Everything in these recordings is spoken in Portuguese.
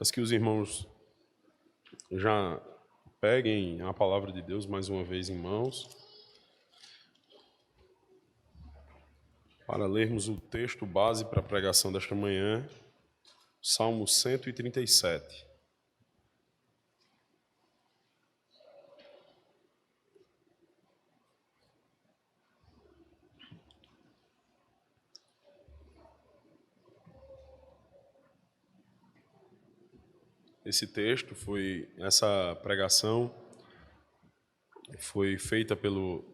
Mas que os irmãos já peguem a palavra de Deus mais uma vez em mãos, para lermos o texto base para a pregação desta manhã, Salmo 137. Essa pregação foi feita pelo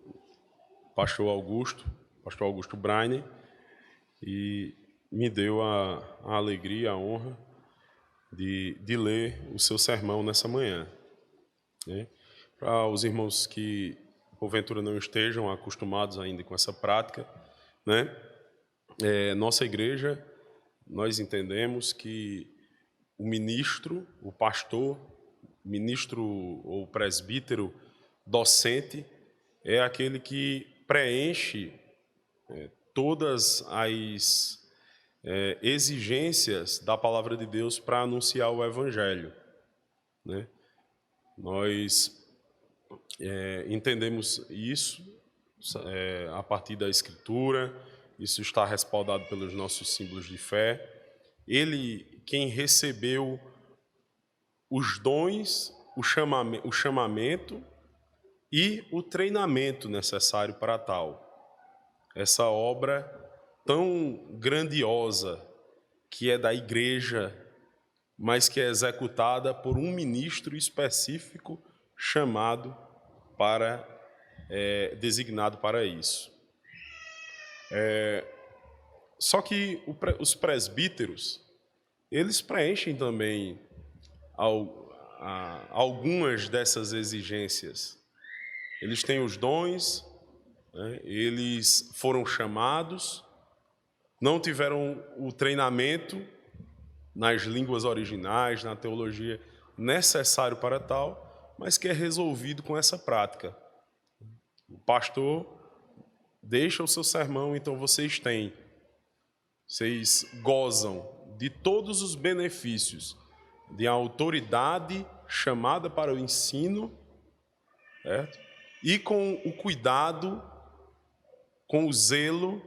pastor Augusto Brainer, e me deu a alegria, a honra de ler o seu sermão nessa manhã, né? Para os irmãos que porventura não estejam acostumados ainda com essa prática, né? Nossa igreja, nós entendemos que o ministro, o pastor, ministro ou presbítero docente é aquele que preenche todas as exigências da palavra de Deus para anunciar o Evangelho, né? Nós entendemos isso a partir da Escritura, isso está respaldado pelos nossos símbolos de fé. Ele, quem recebeu os dons, o chamamento e o treinamento necessário para tal. Essa obra tão grandiosa que é da igreja, mas que é executada por um ministro específico chamado para, designado para isso. Só que os presbíteros, eles preenchem também algumas dessas exigências. Eles têm os dons, né? Eles foram chamados, não tiveram o treinamento nas línguas originais, na teologia necessário para tal, mas que é resolvido com essa prática. O pastor deixa o seu sermão, então vocês gozam de todos os benefícios de autoridade chamada para o ensino, certo? E com o cuidado, com o zelo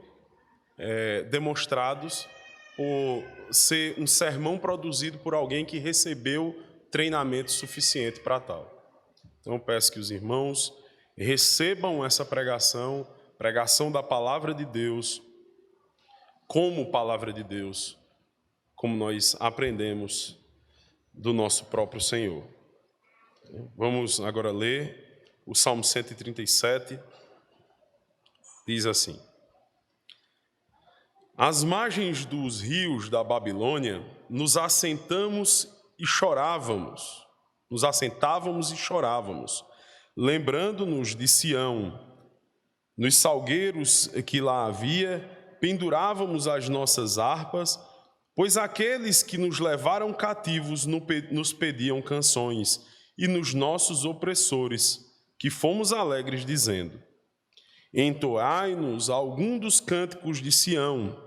demonstrados por ser um sermão produzido por alguém que recebeu treinamento suficiente para tal. Então eu peço que os irmãos recebam essa pregação da palavra de Deus, como palavra de Deus, como nós aprendemos do nosso próprio Senhor. Vamos agora ler o Salmo 137, diz assim: Às margens dos rios da Babilônia, nos assentávamos e chorávamos, lembrando-nos de Sião. Nos salgueiros que lá havia, pendurávamos as nossas harpas, pois aqueles que nos levaram cativos nos pediam canções, e nos nossos opressores, que fomos alegres, dizendo: Entoai-nos algum dos cânticos de Sião.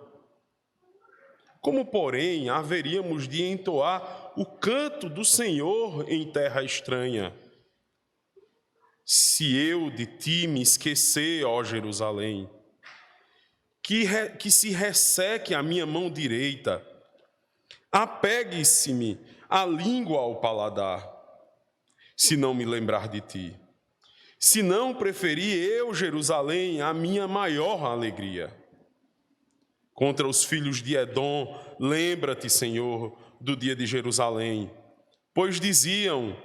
Como, porém, haveríamos de entoar o canto do Senhor em terra estranha? Se eu de ti me esquecer, ó Jerusalém, que se resseque a minha mão direita, apegue-se-me a língua ao paladar, se não me lembrar de ti. Se não preferir eu, Jerusalém, a minha maior alegria. Contra os filhos de Edom, lembra-te, Senhor, do dia de Jerusalém, pois diziam: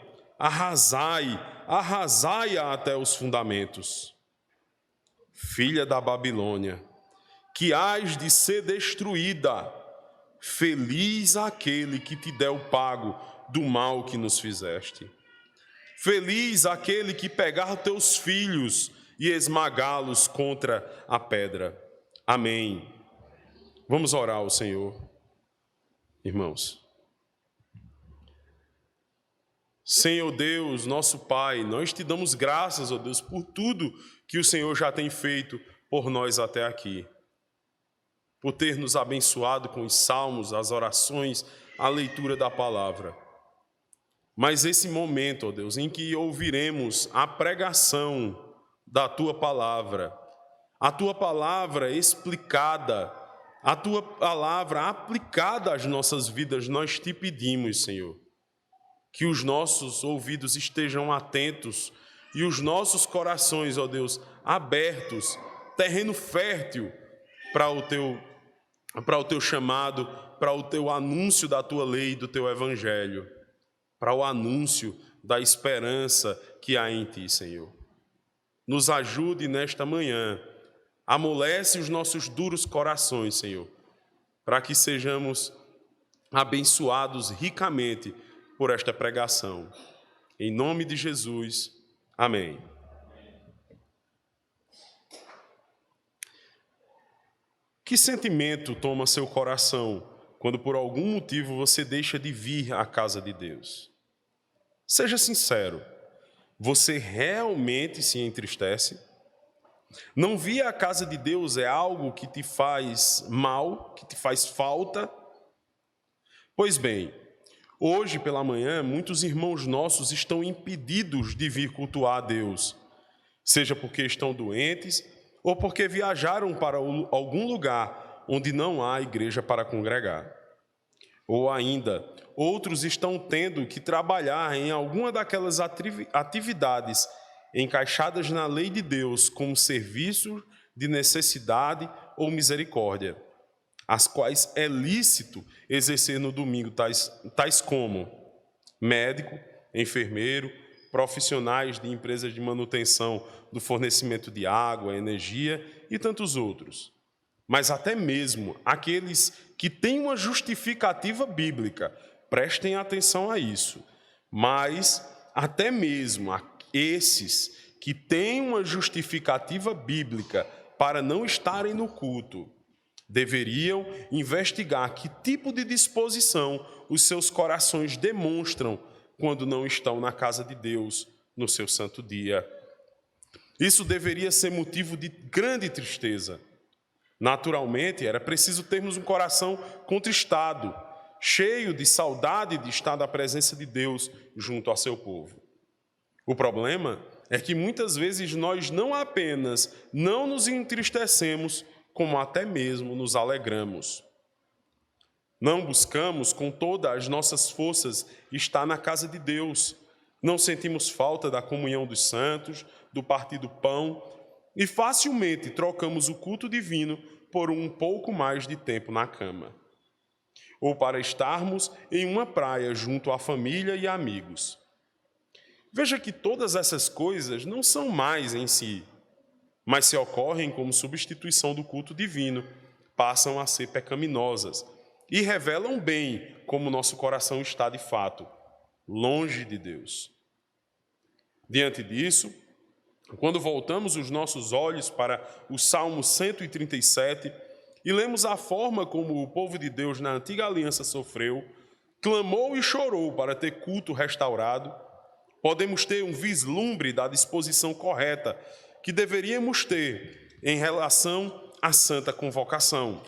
arrasai-a até os fundamentos. Filha da Babilônia, que hás de ser destruída, feliz aquele que te der o pago do mal que nos fizeste. Feliz aquele que pegar teus filhos e esmagá-los contra a pedra. Amém. Vamos orar ao Senhor, irmãos. Senhor Deus, nosso Pai, nós te damos graças, ó Deus, por tudo que o Senhor já tem feito por nós até aqui. Por ter nos abençoado com os salmos, as orações, a leitura da palavra. mas esse momento, ó Deus, em que ouviremos a pregação da Tua palavra, a Tua palavra explicada, a Tua palavra aplicada às nossas vidas, nós te pedimos, Senhor, que os nossos ouvidos estejam atentos e os nossos corações, ó Deus, abertos, terreno fértil para o Teu chamado, para o Teu anúncio da Tua lei e do Teu evangelho, para o anúncio da esperança que há em Ti, Senhor. Nos ajude nesta manhã, amolece os nossos duros corações, Senhor, para que sejamos abençoados ricamente por esta pregação. Em nome de Jesus, amém. Que sentimento toma seu coração quando por algum motivo você deixa de vir à casa de Deus? Seja sincero, você realmente se entristece? Não vir à casa de Deus é algo que te faz mal, que te faz falta? Pois bem, hoje pela manhã, muitos irmãos nossos estão impedidos de vir cultuar a Deus, seja porque estão doentes ou porque viajaram para algum lugar onde não há igreja para congregar. Ou ainda, outros estão tendo que trabalhar em alguma daquelas atividades encaixadas na lei de Deus como serviço de necessidade ou misericórdia, as quais é lícito exercer no domingo, tais como médico, enfermeiro, profissionais de empresas de manutenção do fornecimento de água, energia e tantos outros. Mas até mesmo aqueles que têm uma justificativa bíblica, prestem atenção a isso, mas até mesmo esses que têm uma justificativa bíblica para não estarem no culto, deveriam investigar que tipo de disposição os seus corações demonstram quando não estão na casa de Deus no seu santo dia. Isso deveria ser motivo de grande tristeza. Naturalmente, era preciso termos um coração contristado, cheio de saudade de estar na presença de Deus junto a seu povo. O problema é que muitas vezes nós não apenas não nos entristecemos, como até mesmo nos alegramos. Não buscamos com todas as nossas forças estar na casa de Deus. Não sentimos falta da comunhão dos santos, do partir do pão, e facilmente trocamos o culto divino por um pouco mais de tempo na cama, ou para estarmos em uma praia junto à família e amigos. Veja que todas essas coisas não são mais em si, mas se ocorrem como substituição do culto divino, passam a ser pecaminosas e revelam bem como nosso coração está de fato, longe de Deus. Diante disso, quando voltamos os nossos olhos para o Salmo 137 e lemos a forma como o povo de Deus na antiga aliança sofreu, clamou e chorou para ter culto restaurado, podemos ter um vislumbre da disposição correta que deveríamos ter em relação à santa convocação.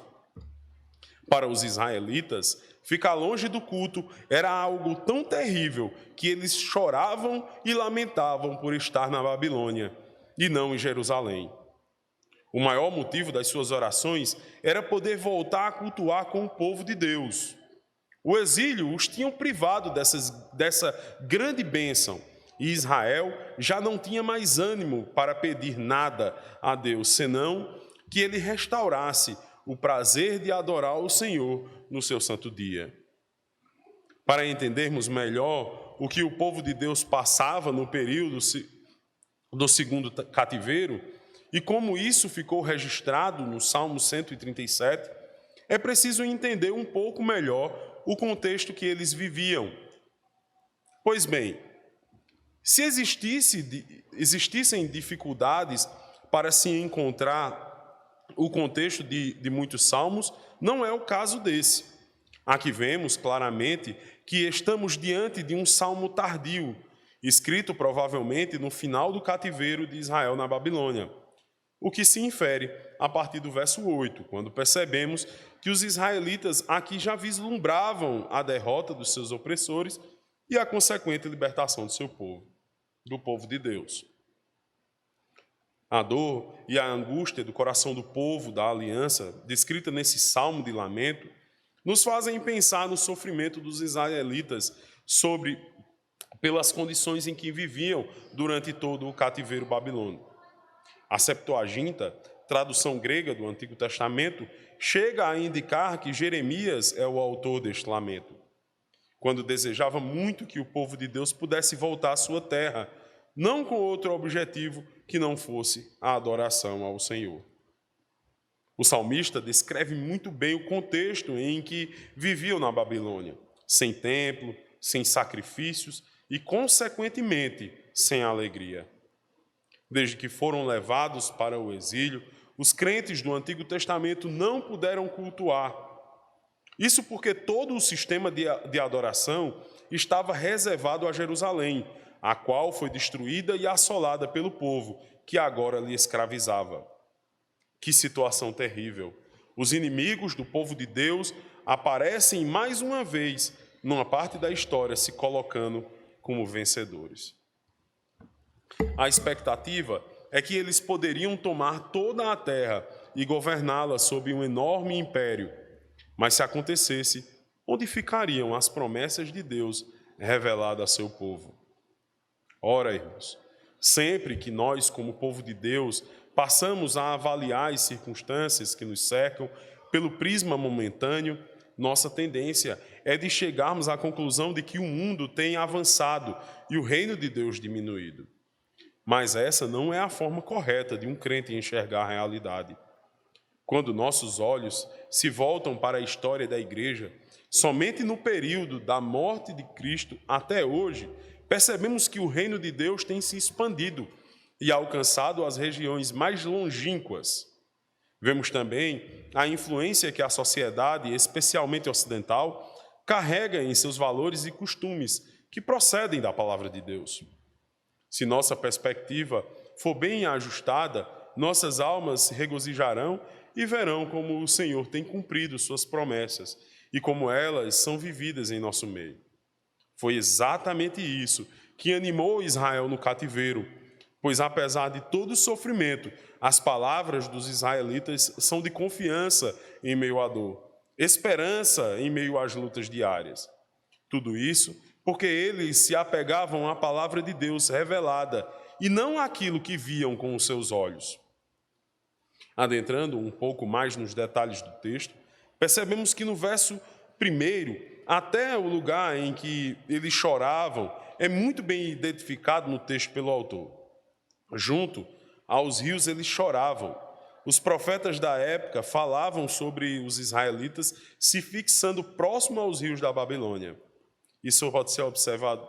Para os israelitas, ficar longe do culto era algo tão terrível que eles choravam e lamentavam por estar na Babilônia e não em Jerusalém. O maior motivo das suas orações era poder voltar a cultuar com o povo de Deus. O exílio os tinha privado dessa grande bênção e Israel já não tinha mais ânimo para pedir nada a Deus, senão que ele restaurasse o prazer de adorar o Senhor no seu santo dia. Para entendermos melhor o que o povo de Deus passava no período do segundo cativeiro e como isso ficou registrado no Salmo 137, é preciso entender um pouco melhor o contexto que eles viviam. Pois bem, se existissem dificuldades para se encontrar o contexto de muitos salmos, não é o caso desse. Aqui vemos claramente que estamos diante de um salmo tardio, escrito provavelmente no final do cativeiro de Israel na Babilônia, o que se infere a partir do verso 8, quando percebemos que os israelitas aqui já vislumbravam a derrota dos seus opressores e a consequente libertação do seu povo, do povo de Deus. A dor e a angústia do coração do povo da aliança, descrita nesse salmo de lamento, nos fazem pensar no sofrimento dos israelitas pelas condições em que viviam durante todo o cativeiro babilônico. A Septuaginta, tradução grega do Antigo Testamento, chega a indicar que Jeremias é o autor deste lamento, quando desejava muito que o povo de Deus pudesse voltar à sua terra, não com outro objetivo que não fosse a adoração ao Senhor. O salmista descreve muito bem o contexto em que viviam na Babilônia, sem templo, sem sacrifícios e, consequentemente, sem alegria. Desde que foram levados para o exílio, os crentes do Antigo Testamento não puderam cultuar. Isso porque todo o sistema de adoração estava reservado a Jerusalém, a qual foi destruída e assolada pelo povo, que agora lhe escravizava. Que situação terrível! Os inimigos do povo de Deus aparecem mais uma vez numa parte da história se colocando como vencedores. A expectativa é que eles poderiam tomar toda a terra e governá-la sob um enorme império. Mas se acontecesse, onde ficariam as promessas de Deus reveladas a seu povo? Ora, irmãos, sempre que nós, como povo de Deus, passamos a avaliar as circunstâncias que nos cercam pelo prisma momentâneo, nossa tendência é de chegarmos à conclusão de que o mundo tem avançado e o reino de Deus diminuído. Mas essa não é a forma correta de um crente enxergar a realidade. Quando nossos olhos se voltam para a história da igreja, somente no período da morte de Cristo até hoje, percebemos que o reino de Deus tem se expandido e alcançado as regiões mais longínquas. Vemos também a influência que a sociedade, especialmente ocidental, carrega em seus valores e costumes que procedem da palavra de Deus. Se nossa perspectiva for bem ajustada, nossas almas se regozijarão e verão como o Senhor tem cumprido suas promessas e como elas são vividas em nosso meio. Foi exatamente isso que animou Israel no cativeiro, pois apesar de todo o sofrimento, as palavras dos israelitas são de confiança em meio à dor, esperança em meio às lutas diárias. Tudo isso porque eles se apegavam à palavra de Deus revelada e não àquilo que viam com os seus olhos. Adentrando um pouco mais nos detalhes do texto, percebemos que no verso 1, até o lugar em que eles choravam, é muito bem identificado no texto pelo autor. Junto aos rios eles choravam. Os profetas da época falavam sobre os israelitas se fixando próximo aos rios da Babilônia. Isso pode ser observado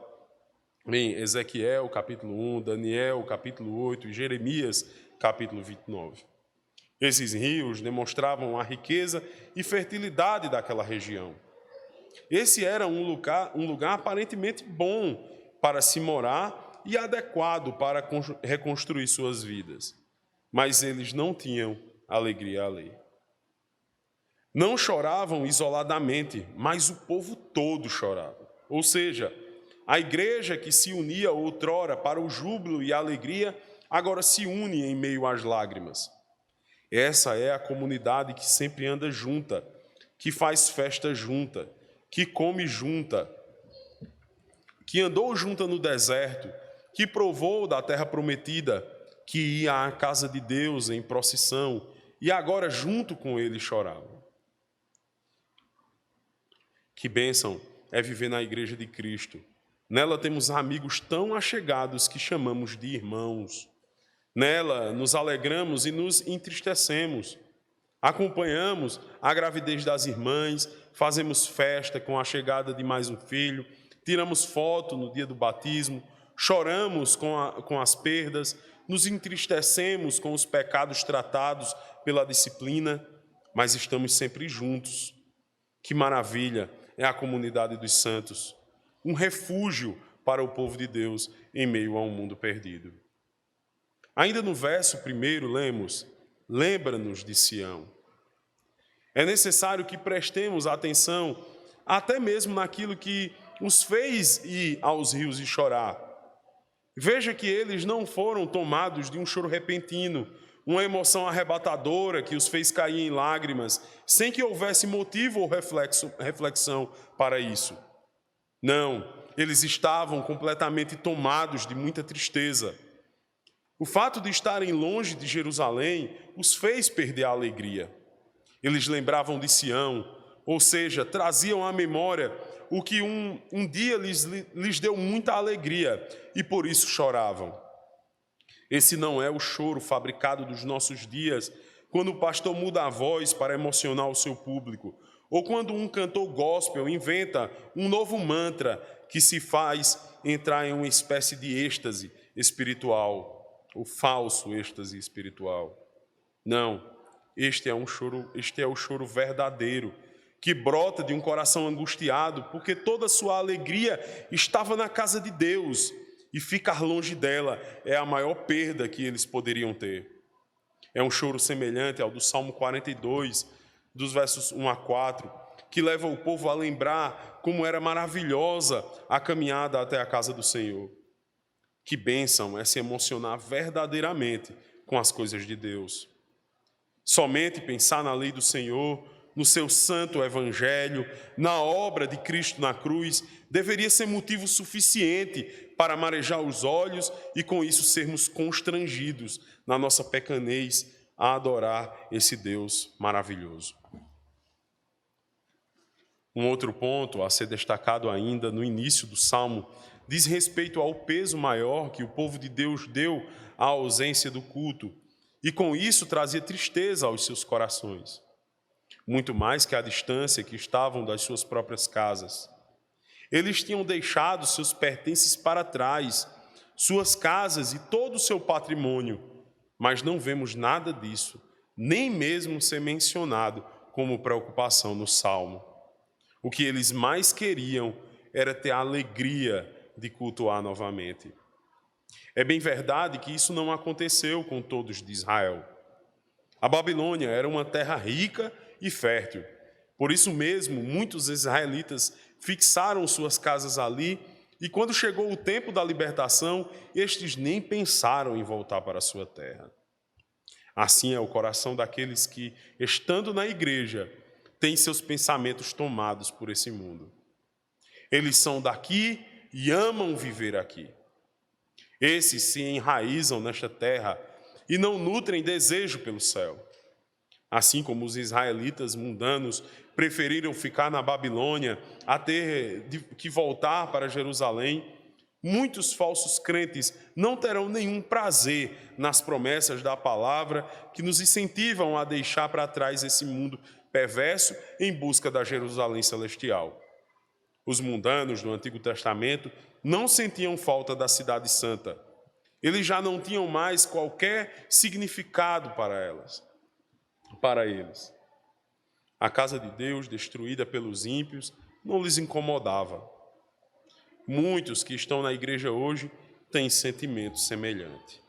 em Ezequiel, capítulo 1, Daniel, capítulo 8 e Jeremias, capítulo 29. Esses rios demonstravam a riqueza e fertilidade daquela região. Esse era um lugar aparentemente bom para se morar e adequado para reconstruir suas vidas. Mas eles não tinham alegria ali. Não choravam isoladamente, mas o povo todo chorava. Ou seja, a igreja que se unia outrora para o júbilo e a alegria, agora se une em meio às lágrimas. Essa é a comunidade que sempre anda junta, que faz festa junta, que come junta, que andou junta no deserto, que provou da terra prometida, que ia à casa de Deus em procissão e agora junto com ele chorava. Que bênção é viver na igreja de Cristo. Nela temos amigos tão achegados que chamamos de irmãos. Nela nos alegramos e nos entristecemos. Acompanhamos a gravidez das irmãs, fazemos festa com a chegada de mais um filho, tiramos foto no dia do batismo, choramos com as perdas, nos entristecemos com os pecados tratados pela disciplina, mas estamos sempre juntos. Que maravilha é a comunidade dos santos, um refúgio para o povo de Deus em meio a um mundo perdido. Ainda no verso 1 lemos: lembra-nos de Sião. É necessário que prestemos atenção até mesmo naquilo que os fez ir aos rios e chorar. Veja que eles não foram tomados de um choro repentino, uma emoção arrebatadora que os fez cair em lágrimas, sem que houvesse motivo ou reflexão para isso. Não, eles estavam completamente tomados de muita tristeza. O fato de estarem longe de Jerusalém os fez perder a alegria. Eles lembravam de Sião, ou seja, traziam à memória o que um dia lhes deu muita alegria e por isso choravam. Esse não é o choro fabricado dos nossos dias, quando o pastor muda a voz para emocionar o seu público, ou quando um cantor gospel inventa um novo mantra que se faz entrar em uma espécie de êxtase espiritual, o falso êxtase espiritual. Não, este é o choro verdadeiro, que brota de um coração angustiado, porque toda a sua alegria estava na casa de Deus, e ficar longe dela é a maior perda que eles poderiam ter. É um choro semelhante ao do Salmo 42, dos versos 1 a 4, que leva o povo a lembrar como era maravilhosa a caminhada até a casa do Senhor. Que bênção é se emocionar verdadeiramente com as coisas de Deus. Somente pensar na lei do Senhor, no seu santo evangelho, na obra de Cristo na cruz, deveria ser motivo suficiente para marejar os olhos e com isso sermos constrangidos na nossa pequenez a adorar esse Deus maravilhoso. Um outro ponto a ser destacado ainda no início do Salmo diz respeito ao peso maior que o povo de Deus deu à ausência do culto e com isso trazia tristeza aos seus corações, muito mais que a distância que estavam das suas próprias casas. Eles tinham deixado seus pertences para trás, suas casas e todo o seu patrimônio, mas não vemos nada disso, nem mesmo ser mencionado como preocupação no Salmo. O que eles mais queriam era ter a alegria de cultuar novamente. É bem verdade que isso não aconteceu com todos de Israel. A Babilônia era uma terra rica e fértil. Por isso mesmo, muitos israelitas fixaram suas casas ali e quando chegou o tempo da libertação, estes nem pensaram em voltar para a sua terra. Assim é o coração daqueles que, estando na igreja, têm seus pensamentos tomados por esse mundo. Eles são daqui e amam viver aqui. Esses se enraizam nesta terra e não nutrem desejo pelo céu. Assim como os israelitas mundanos preferiram ficar na Babilônia a ter que voltar para Jerusalém, muitos falsos crentes não terão nenhum prazer nas promessas da palavra que nos incentivam a deixar para trás esse mundo perverso em busca da Jerusalém celestial. Os mundanos do Antigo Testamento não sentiam falta da cidade santa. Eles já não tinham mais qualquer significado para eles. A casa de Deus, destruída pelos ímpios, não lhes incomodava. Muitos que estão na igreja hoje têm sentimento semelhante.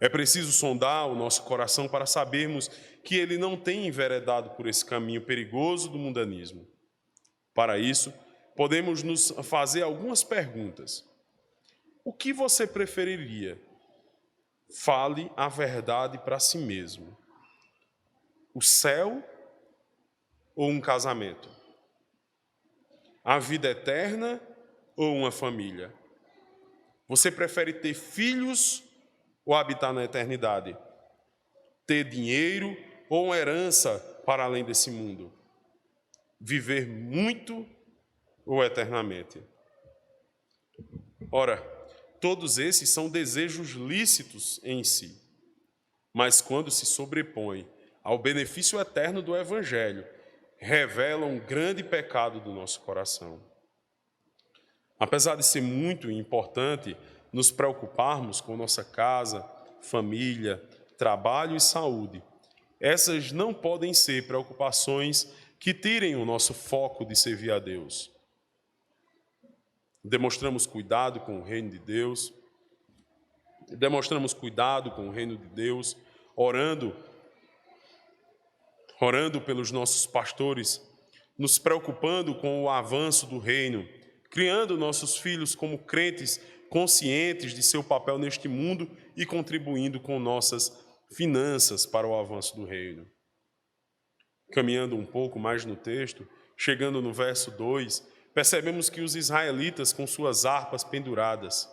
É preciso sondar o nosso coração para sabermos que ele não tem enveredado por esse caminho perigoso do mundanismo. Para isso, podemos nos fazer algumas perguntas. O que você preferiria? Fale a verdade para si mesmo. O céu ou um casamento? A vida eterna ou uma família? Você prefere ter filhos ou habitar na eternidade? Ter dinheiro ou uma herança para além desse mundo? Viver muito ou eternamente? Ora, todos esses são desejos lícitos em si, mas quando se sobrepõem ao benefício eterno do Evangelho, revelam um grande pecado do nosso coração. Apesar de ser muito importante nos preocuparmos com nossa casa, família, trabalho e saúde, essas não podem ser preocupações que tirem o nosso foco de servir a Deus. Demonstramos cuidado com o reino de Deus, orando pelos nossos pastores, nos preocupando com o avanço do reino, criando nossos filhos como crentes conscientes de seu papel neste mundo e contribuindo com nossas finanças para o avanço do reino. Caminhando um pouco mais no texto, chegando no verso 2, percebemos que os israelitas com suas harpas penduradas.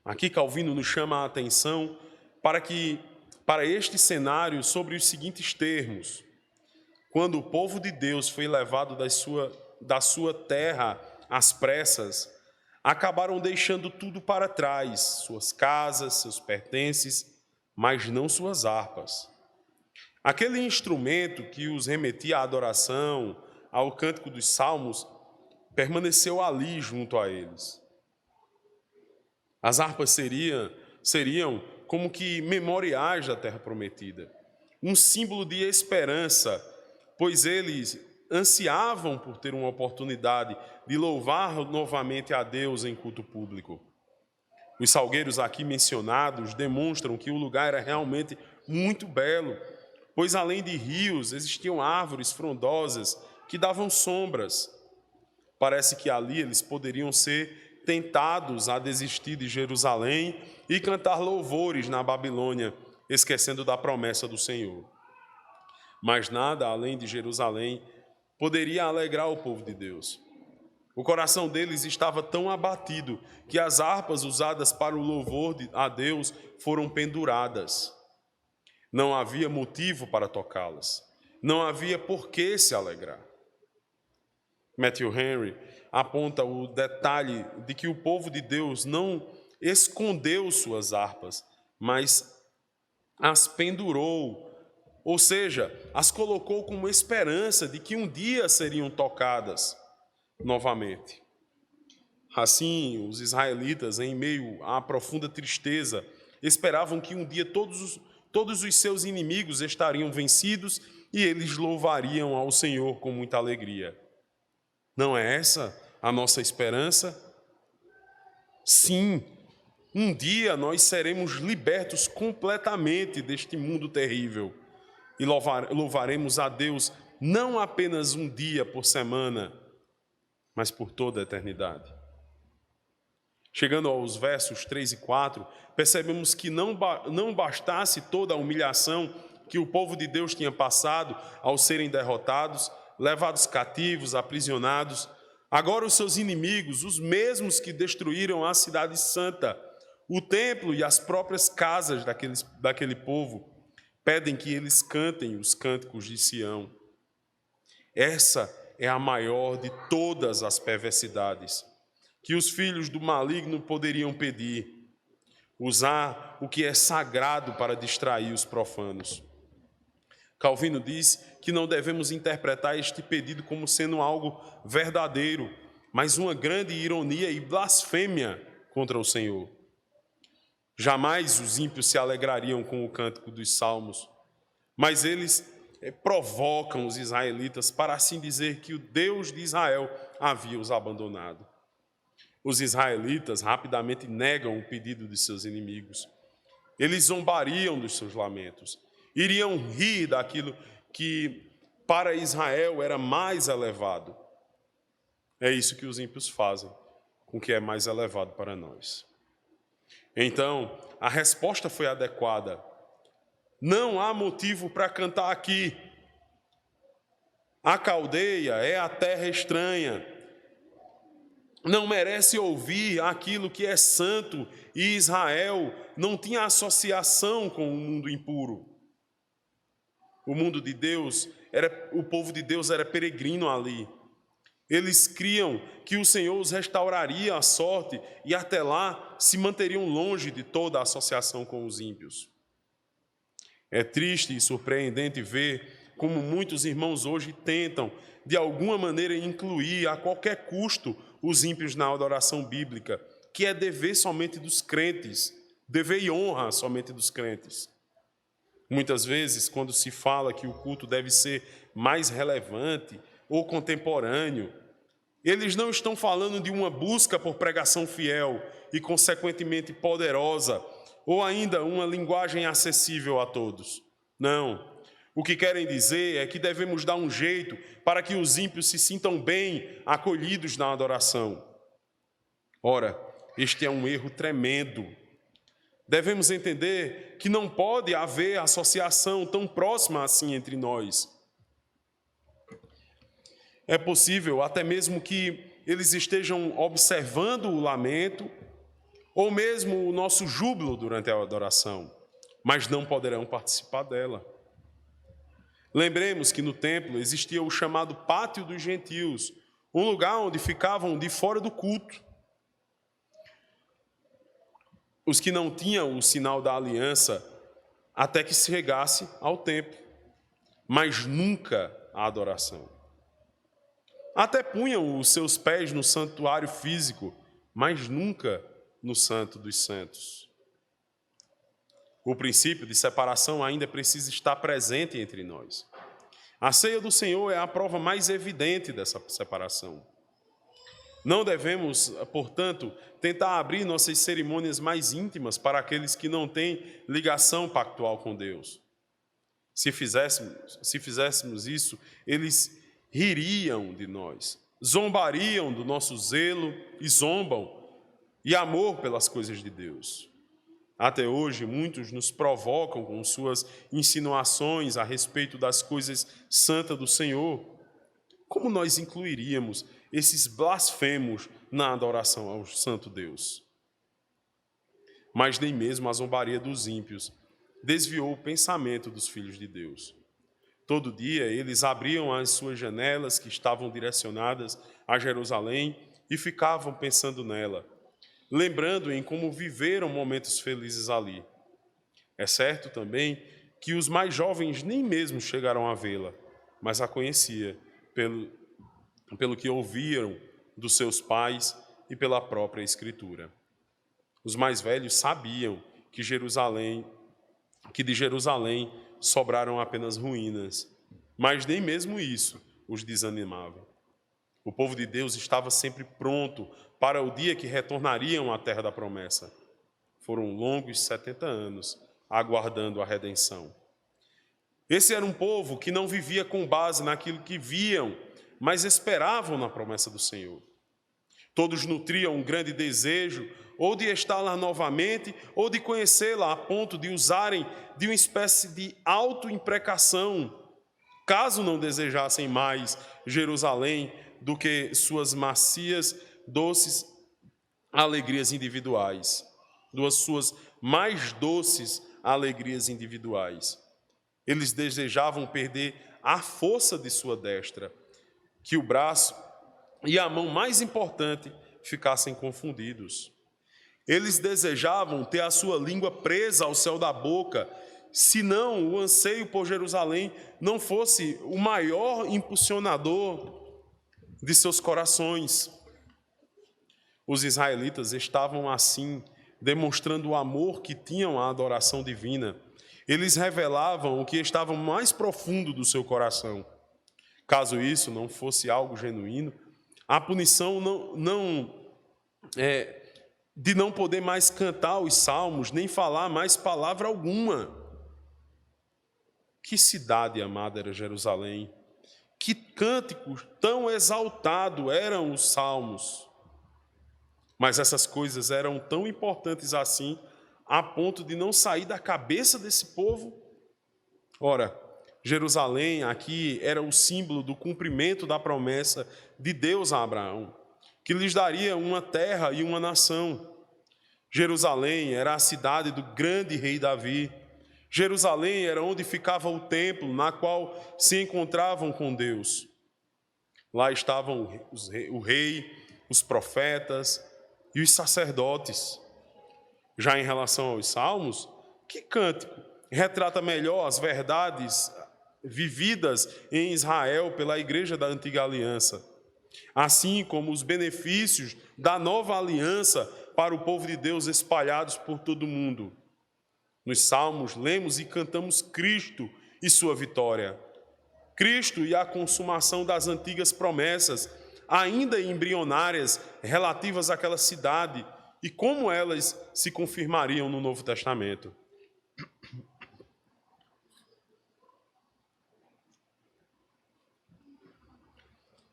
Aqui Calvino nos chama a atenção para este cenário sobre os seguintes termos. Quando o povo de Deus foi levado da sua terra às pressas, acabaram deixando tudo para trás, suas casas, seus pertences, mas não suas harpas. Aquele instrumento que os remetia à adoração, ao cântico dos salmos, permaneceu ali junto a eles. As harpas seriam como que memoriais da terra prometida, um símbolo de esperança, pois eles ansiavam por ter uma oportunidade de louvar novamente a Deus em culto público. Os salgueiros aqui mencionados demonstram que o lugar era realmente muito belo, pois além de rios existiam árvores frondosas que davam sombras. Parece que ali eles poderiam ser tentados a desistir de Jerusalém e cantar louvores na Babilônia, esquecendo da promessa do Senhor. Mas nada além de Jerusalém poderia alegrar o povo de Deus. O coração deles estava tão abatido que as harpas usadas para o louvor a Deus foram penduradas. Não havia motivo para tocá-las. Não havia por que se alegrar. Matthew Henry aponta o detalhe de que o povo de Deus não escondeu suas harpas, mas as pendurou, ou seja, as colocou como esperança de que um dia seriam tocadas novamente. Assim, os israelitas, em meio à profunda tristeza, esperavam que um dia todos os seus inimigos estariam vencidos e eles louvariam ao Senhor com muita alegria. Não é essa a nossa esperança? Sim, um dia nós seremos libertos completamente deste mundo terrível e louvaremos a Deus não apenas um dia por semana, mas por toda a eternidade. Chegando aos versos 3 e 4, percebemos que não bastasse toda a humilhação que o povo de Deus tinha passado ao serem derrotados, levados cativos, aprisionados, agora os seus inimigos, os mesmos que destruíram a cidade santa, o templo e as próprias casas daquele povo, pedem que eles cantem os cânticos de Sião. Essa é a maior de todas as perversidades que os filhos do maligno poderiam pedir, usar o que é sagrado para distrair os profanos. Calvino diz que não devemos interpretar este pedido como sendo algo verdadeiro, mas uma grande ironia e blasfêmia contra o Senhor. Jamais os ímpios se alegrariam com o cântico dos salmos, mas eles provocam os israelitas para assim dizer que o Deus de Israel havia os abandonado. Os israelitas rapidamente negam o pedido de seus inimigos. Eles zombariam dos seus lamentos. Iriam rir daquilo que para Israel era mais elevado. É isso que os ímpios fazem com o que é mais elevado para nós. Então, a resposta foi adequada. Não há motivo para cantar aqui. A Caldeia é a terra estranha. Não merece ouvir aquilo que é santo, e Israel não tinha associação com o mundo impuro. O mundo de Deus, o povo de Deus era peregrino ali. Eles criam que o Senhor os restauraria à sorte e até lá se manteriam longe de toda a associação com os ímpios. É triste e surpreendente ver como muitos irmãos hoje tentam, de alguma maneira, incluir a qualquer custo os ímpios na adoração bíblica, que é dever somente dos crentes, dever e honra somente dos crentes. Muitas vezes, quando se fala que o culto deve ser mais relevante ou contemporâneo, eles não estão falando de uma busca por pregação fiel e, consequentemente, poderosa, ou ainda uma linguagem acessível a todos. Não. O que querem dizer é que devemos dar um jeito para que os ímpios se sintam bem acolhidos na adoração. Ora, este é um erro tremendo. Devemos entender que não pode haver associação tão próxima assim entre nós. É possível até mesmo que eles estejam observando o lamento ou mesmo o nosso júbilo durante a adoração, mas não poderão participar dela. Lembremos que no templo existia o chamado Pátio dos Gentios, um lugar onde ficavam de fora do culto os que não tinham o sinal da aliança até que se chegasse ao templo, mas nunca a adoração. Até punham os seus pés no santuário físico, mas nunca no Santo dos Santos. O princípio de separação ainda precisa estar presente entre nós. A ceia do Senhor é a prova mais evidente dessa separação. Não devemos, portanto, tentar abrir nossas cerimônias mais íntimas para aqueles que não têm ligação pactual com Deus. Se fizéssemos isso, eles ririam de nós, zombariam do nosso zelo e zombam e amor pelas coisas de Deus. Até hoje, muitos nos provocam com suas insinuações a respeito das coisas santas do Senhor. Como nós incluiríamos esses blasfemos na adoração ao Santo Deus? Mas nem mesmo a zombaria dos ímpios desviou o pensamento dos filhos de Deus. Todo dia eles abriam as suas janelas que estavam direcionadas a Jerusalém e ficavam pensando nela, lembrando em como viveram momentos felizes ali. É certo também que os mais jovens nem mesmo chegaram a vê-la, mas a conhecia pelo que ouviram dos seus pais e pela própria Escritura. Os mais velhos sabiam que de Jerusalém sobraram apenas ruínas, mas nem mesmo isso os desanimava. O povo de Deus estava sempre pronto para o dia que retornariam à terra da promessa. Foram longos 70 anos aguardando a redenção. Esse era um povo que não vivia com base naquilo que viam, mas esperavam na promessa do Senhor. Todos nutriam um grande desejo, ou de estar lá novamente, ou de conhecê-la a ponto de usarem de uma espécie de autoimprecação, caso não desejassem mais Jerusalém do que suas macias, doces alegrias individuais, suas mais doces alegrias individuais. Eles desejavam perder a força de sua destra, que o braço e a mão mais importante ficassem confundidos. Eles desejavam ter a sua língua presa ao céu da boca, senão o anseio por Jerusalém não fosse o maior impulsionador de seus corações. Os israelitas estavam assim, demonstrando o amor que tinham à adoração divina. Eles revelavam o que estava mais profundo do seu coração. Caso isso não fosse algo genuíno, a punição de não poder mais cantar os salmos, nem falar mais palavra alguma. Que cidade amada era Jerusalém! Que cânticos tão exaltados eram os salmos! Mas essas coisas eram tão importantes assim, a ponto de não sair da cabeça desse povo. Ora, Jerusalém aqui era o símbolo do cumprimento da promessa de Deus a Abraão, que lhes daria uma terra e uma nação. Jerusalém era a cidade do grande rei Davi. Jerusalém era onde ficava o templo, na qual se encontravam com Deus. Lá estavam o rei, os profetas e os sacerdotes. Já em relação aos salmos, que cântico retrata melhor as verdades vividas em Israel pela igreja da antiga aliança, assim como os benefícios da nova aliança para o povo de Deus espalhados por todo o mundo. Nos salmos lemos e cantamos Cristo e sua vitória. Cristo e a consumação das antigas promessas, ainda embrionárias, relativas àquela cidade, e como elas se confirmariam no Novo Testamento.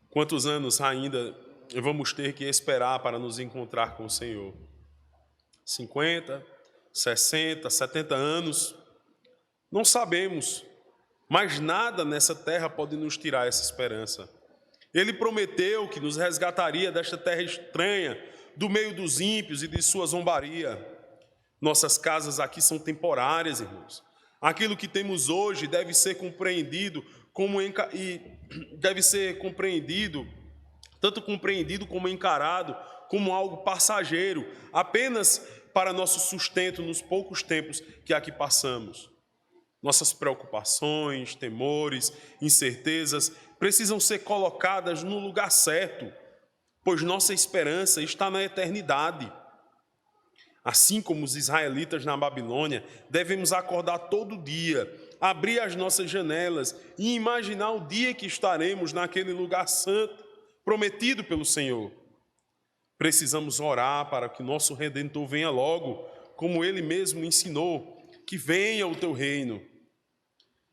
Quantos anos ainda vamos ter que esperar para nos encontrar com o Senhor? 50, 60, 70 anos? Não sabemos, mas nada nessa terra pode nos tirar essa esperança. Ele prometeu que nos resgataria desta terra estranha, do meio dos ímpios e de sua zombaria. Nossas casas aqui são temporárias, irmãos. Aquilo que temos hoje deve ser compreendido tanto compreendido como encarado como algo passageiro, apenas para nosso sustento nos poucos tempos que aqui passamos. Nossas preocupações, temores, incertezas precisam ser colocadas no lugar certo, pois nossa esperança está na eternidade. Assim como os israelitas na Babilônia, devemos acordar todo dia, abrir as nossas janelas e imaginar o dia que estaremos naquele lugar santo, prometido pelo Senhor. Precisamos orar para que nosso Redentor venha logo, como Ele mesmo ensinou, que venha o teu reino,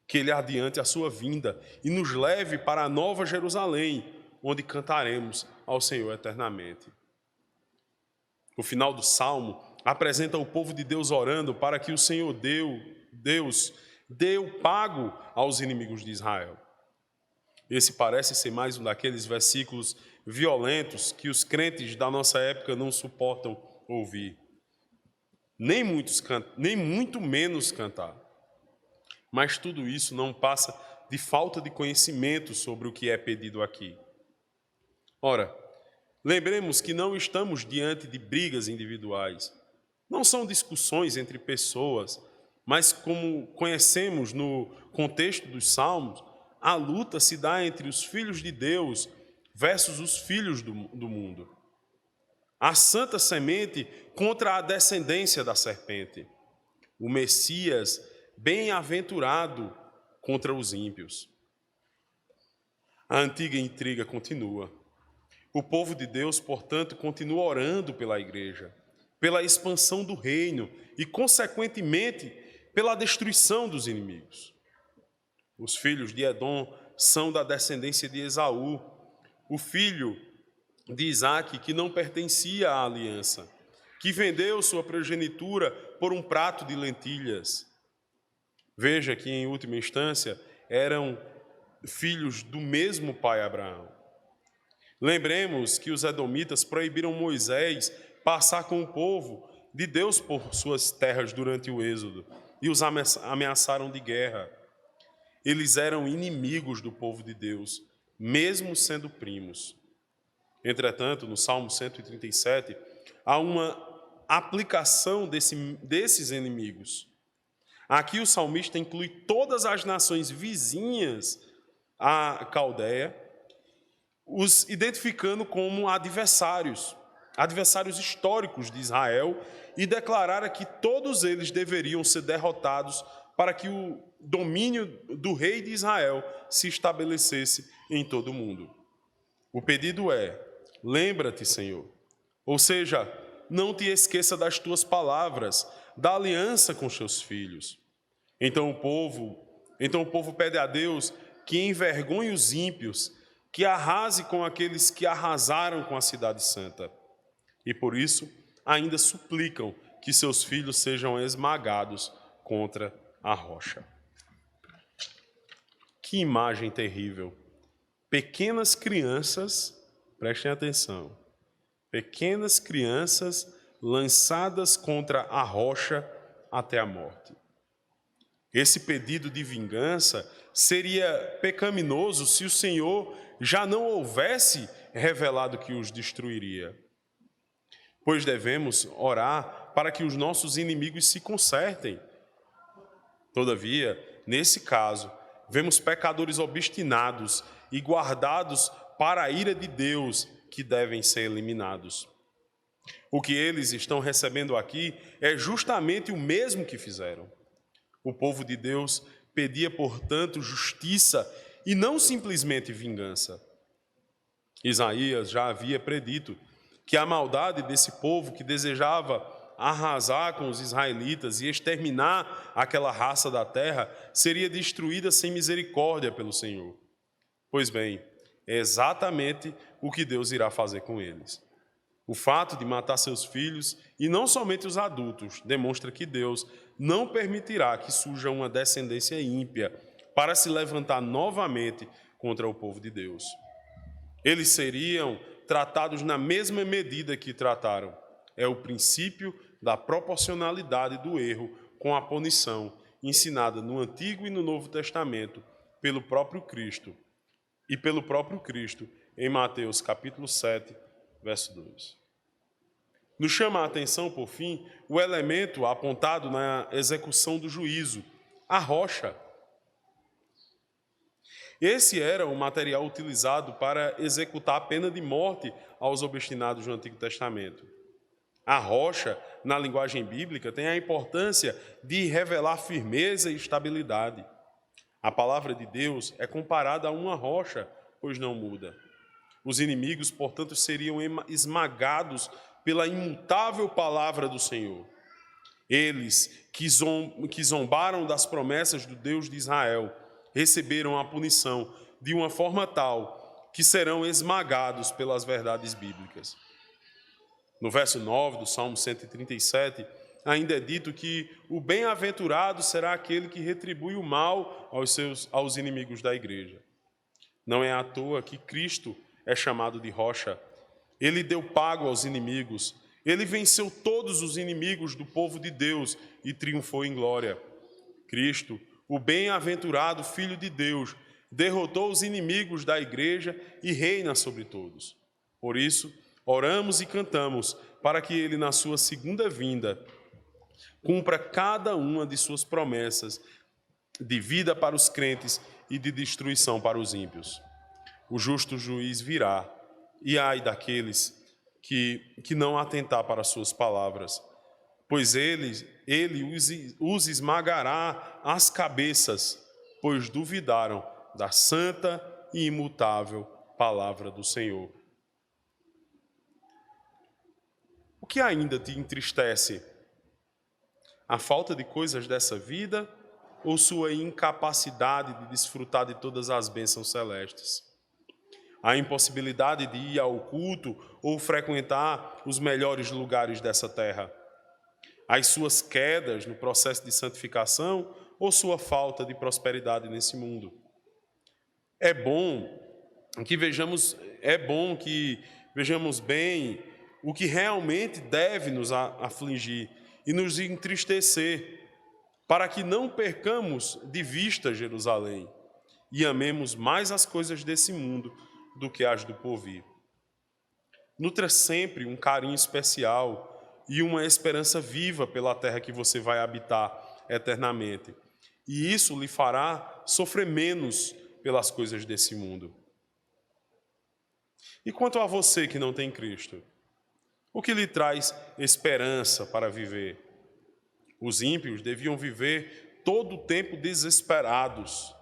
que Ele adiante a sua vinda e nos leve para a nova Jerusalém, onde cantaremos ao Senhor eternamente. O final do Salmo apresenta o povo de Deus orando para que o Senhor Deus dê o pago aos inimigos de Israel. Esse parece ser mais um daqueles versículos violentos que os crentes da nossa época não suportam ouvir, nem muito menos cantar. Mas tudo isso não passa de falta de conhecimento sobre o que é pedido aqui. Ora, lembremos que não estamos diante de brigas individuais. Não são discussões entre pessoas, mas como conhecemos no contexto dos Salmos, a luta se dá entre os filhos de Deus versus os filhos do mundo. A santa semente contra a descendência da serpente. O Messias bem-aventurado contra os ímpios. A antiga intriga continua. O povo de Deus, portanto, continua orando pela igreja, pela expansão do reino e, consequentemente, pela destruição dos inimigos. Os filhos de Edom são da descendência de Esaú, o filho de Isaque, que não pertencia à aliança, que vendeu sua primogenitura por um prato de lentilhas. Veja que, em última instância, eram filhos do mesmo pai Abraão. Lembremos que os edomitas proibiram Moisés passar com o povo de Deus por suas terras durante o Êxodo e os ameaçaram de guerra. Eles eram inimigos do povo de Deus, mesmo sendo primos. Entretanto, no Salmo 137, há uma aplicação desses inimigos. Aqui o salmista inclui todas as nações vizinhas à Caldeia, os identificando como adversários históricos de Israel, e declarara que todos eles deveriam ser derrotados para que o domínio do rei de Israel se estabelecesse em todo o mundo. O pedido é: lembra-te, Senhor, ou seja, não te esqueça das tuas palavras, da aliança com os teus filhos. Então o povo pede a Deus que envergonhe os ímpios, que arrase com aqueles que arrasaram com a cidade santa. E por isso ainda suplicam que seus filhos sejam esmagados contra a rocha. Que imagem terrível! Pequenas crianças, prestem atenção, pequenas crianças lançadas contra a rocha até a morte. Esse pedido de vingança seria pecaminoso se o Senhor já não houvesse revelado que os destruiria. Pois devemos orar para que os nossos inimigos se consertem. Todavia, nesse caso, vemos pecadores obstinados e guardados para a ira de Deus, que devem ser eliminados. O que eles estão recebendo aqui é justamente o mesmo que fizeram. O povo de Deus pedia, portanto, justiça e não simplesmente vingança. Isaías já havia predito que a maldade desse povo que desejava arrasar com os israelitas e exterminar aquela raça da terra seria destruída sem misericórdia pelo Senhor. Pois bem, É exatamente o que Deus irá fazer com eles. O fato de matar seus filhos, e não somente os adultos, demonstra que Deus não permitirá que surja uma descendência ímpia para se levantar novamente contra o povo de Deus. Eles seriam tratados na mesma medida que trataram. É o princípio da proporcionalidade do erro com a punição, ensinada no Antigo e no Novo Testamento pelo próprio Cristo. E pelo próprio Cristo, em Mateus capítulo 7, verso 2. Nos chama a atenção, por fim, o elemento apontado na execução do juízo, a rocha. Esse era o material utilizado para executar a pena de morte aos obstinados no Antigo Testamento. A rocha, na linguagem bíblica, tem a importância de revelar firmeza e estabilidade. A palavra de Deus é comparada a uma rocha, pois não muda. Os inimigos, portanto, seriam esmagados pela imutável palavra do Senhor. Eles que zombaram das promessas do Deus de Israel receberam a punição de uma forma tal que serão esmagados pelas verdades bíblicas. No verso 9 do Salmo 137, ainda é dito que o bem-aventurado será aquele que retribui o mal aos inimigos da igreja. Não é à toa que Cristo é chamado de rocha. Ele deu pago aos inimigos. Ele venceu todos os inimigos do povo de Deus e triunfou em glória. Cristo, o bem-aventurado Filho de Deus, derrotou os inimigos da igreja e reina sobre todos. Por isso, oramos e cantamos para que ele, na sua segunda vinda, cumpra cada uma de suas promessas de vida para os crentes e de destruição para os ímpios. O justo juiz virá, e ai daqueles que não atentar para as suas palavras, pois ele os esmagará as cabeças, pois duvidaram da santa e imutável palavra do Senhor. O que ainda te entristece? A falta de coisas dessa vida ou sua incapacidade de desfrutar de todas as bênçãos celestes? A impossibilidade de ir ao culto ou frequentar os melhores lugares dessa terra? As suas quedas no processo de santificação ou sua falta de prosperidade nesse mundo? É bom que vejamos bem o que realmente deve nos afligir e nos entristecer, para que não percamos de vista Jerusalém e amemos mais as coisas desse mundo do que as do porvir. Nutra sempre um carinho especial e uma esperança viva pela terra que você vai habitar eternamente. E isso lhe fará sofrer menos pelas coisas desse mundo. E quanto a você que não tem Cristo, o que lhe traz esperança para viver? Os ímpios deviam viver todo o tempo desesperados.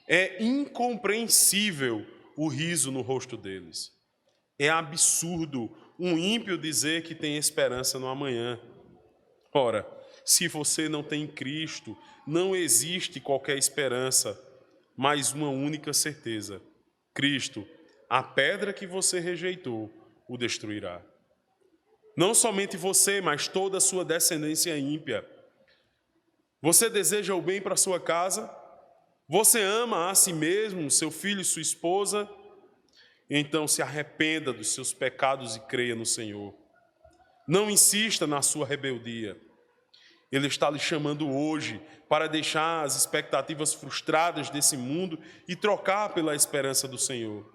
É incompreensível o riso no rosto deles. É absurdo um ímpio dizer que tem esperança no amanhã. Ora, se você não tem Cristo, não existe qualquer esperança, mas uma única certeza: Cristo, a pedra que você rejeitou, o destruirá. Não somente você, mas toda a sua descendência ímpia. Você deseja o bem para sua casa? Você ama a si mesmo, seu filho e sua esposa? Então se arrependa dos seus pecados e creia no Senhor. Não insista na sua rebeldia. Ele está lhe chamando hoje para deixar as expectativas frustradas desse mundo e trocar pela esperança do Senhor.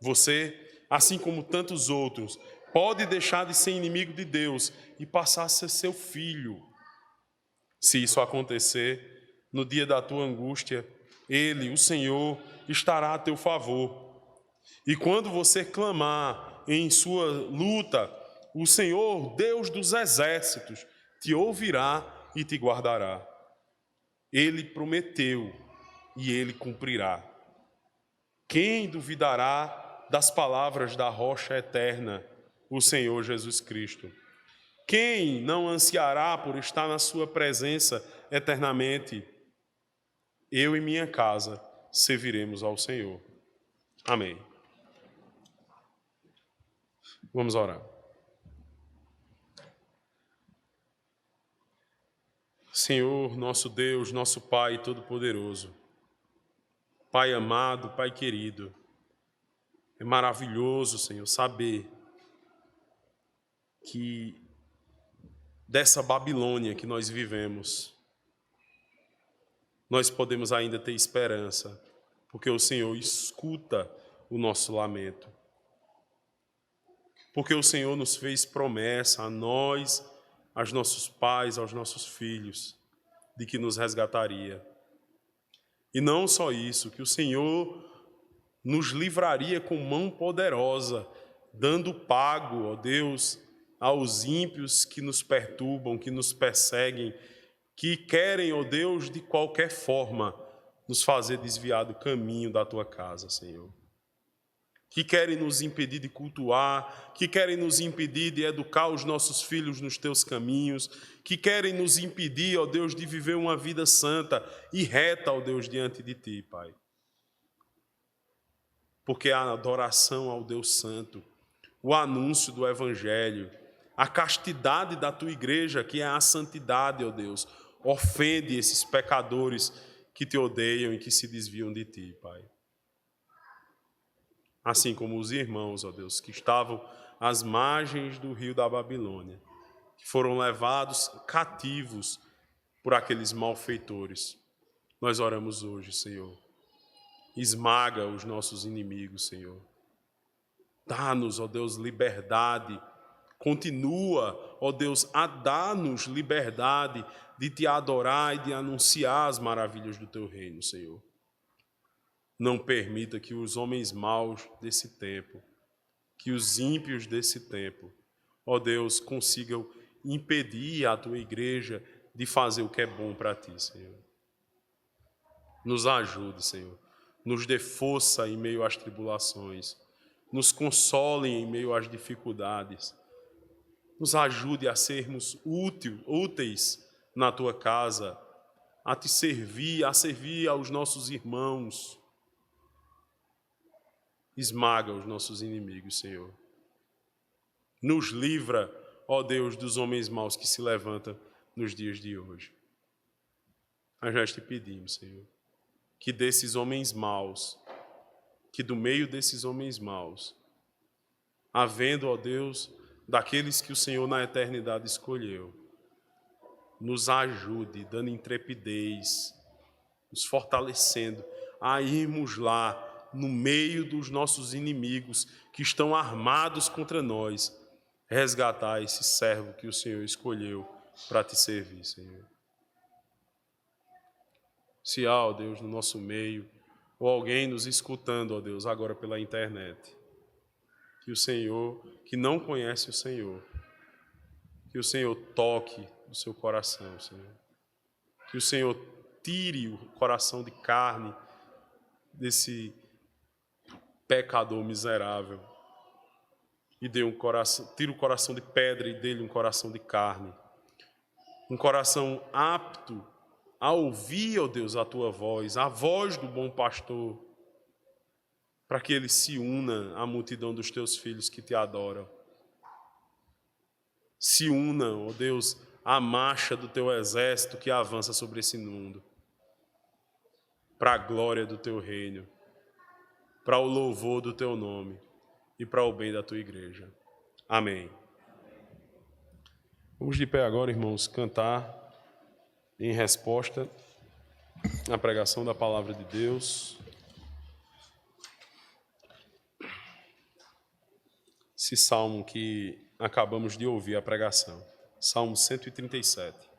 Você, assim como tantos outros, pode deixar de ser inimigo de Deus e passar a ser seu filho. Se isso acontecer, no dia da tua angústia, Ele, o Senhor, estará a teu favor. E quando você clamar em sua luta, o Senhor, Deus dos exércitos, te ouvirá e te guardará. Ele prometeu e Ele cumprirá. Quem duvidará das palavras da rocha eterna, o Senhor Jesus Cristo? Quem não ansiará por estar na sua presença eternamente? Eu e minha casa serviremos ao Senhor. Amém. Vamos orar. Senhor, nosso Deus, nosso Pai Todo-Poderoso, Pai amado, Pai querido, é maravilhoso, Senhor, saber que dessa Babilônia que nós vivemos, nós podemos ainda ter esperança, porque o Senhor escuta o nosso lamento. Porque o Senhor nos fez promessa a nós, aos nossos pais, aos nossos filhos, de que nos resgataria. E não só isso, que o Senhor nos livraria com mão poderosa, dando pago, ó Deus, aos ímpios que nos perturbam, que nos perseguem, que querem, ó Deus, de qualquer forma, nos fazer desviar do caminho da Tua casa, Senhor. Que querem nos impedir de cultuar, que querem nos impedir de educar os nossos filhos nos Teus caminhos, que querem nos impedir, ó Deus, de viver uma vida santa e reta, ó Deus, diante de Ti, Pai. Porque a adoração ao Deus Santo, o anúncio do Evangelho, a castidade da Tua igreja, que é a santidade, ó Deus, ofende esses pecadores que Te odeiam e que se desviam de Ti, Pai. Assim como os irmãos, ó Deus, que estavam às margens do rio da Babilônia, que foram levados cativos por aqueles malfeitores. Nós oramos hoje, Senhor. Esmaga os nossos inimigos, Senhor. Dá-nos, ó Deus, liberdade. Continua, ó Deus, a dar-nos liberdade de Te adorar e de anunciar as maravilhas do Teu reino, Senhor. Não permita que os homens maus desse tempo, que os ímpios desse tempo, ó Deus, consigam impedir a Tua igreja de fazer o que é bom para Ti, Senhor. Nos ajude, Senhor. Nos dê força em meio às tribulações. Nos console em meio às dificuldades. Nos ajude a sermos úteis na Tua casa, a Te servir, a servir aos nossos irmãos. Esmaga os nossos inimigos, Senhor. Nos livra, ó Deus, dos homens maus que se levantam nos dias de hoje. Nós Te pedimos, Senhor, que desses homens maus, que do meio desses homens maus, havendo, ó Deus, daqueles que o Senhor na eternidade escolheu, nos ajude, dando intrepidez, nos fortalecendo a irmos lá, no meio dos nossos inimigos que estão armados contra nós, resgatar esse servo que o Senhor escolheu para Te servir, Senhor. Se há, ó Deus, no nosso meio, ou alguém nos escutando, ó Deus, agora pela internet, que o Senhor, que não conhece o Senhor, que o Senhor toque o seu coração, Senhor. Que o Senhor tire o coração de carne desse pecador miserável e dê tire o coração de pedra e dê-lhe um coração de carne. Um coração apto a ouvir, ó Deus, a Tua voz, a voz do bom pastor, para que ele se una à multidão dos Teus filhos que Te adoram. Se una, ó Deus, à marcha do Teu exército que avança sobre esse mundo, para a glória do Teu reino, para o louvor do Teu nome e para o bem da Tua igreja. Amém. Vamos de pé agora, irmãos, cantar em resposta à pregação da palavra de Deus. Esse salmo que acabamos de ouvir a pregação, Salmo 137.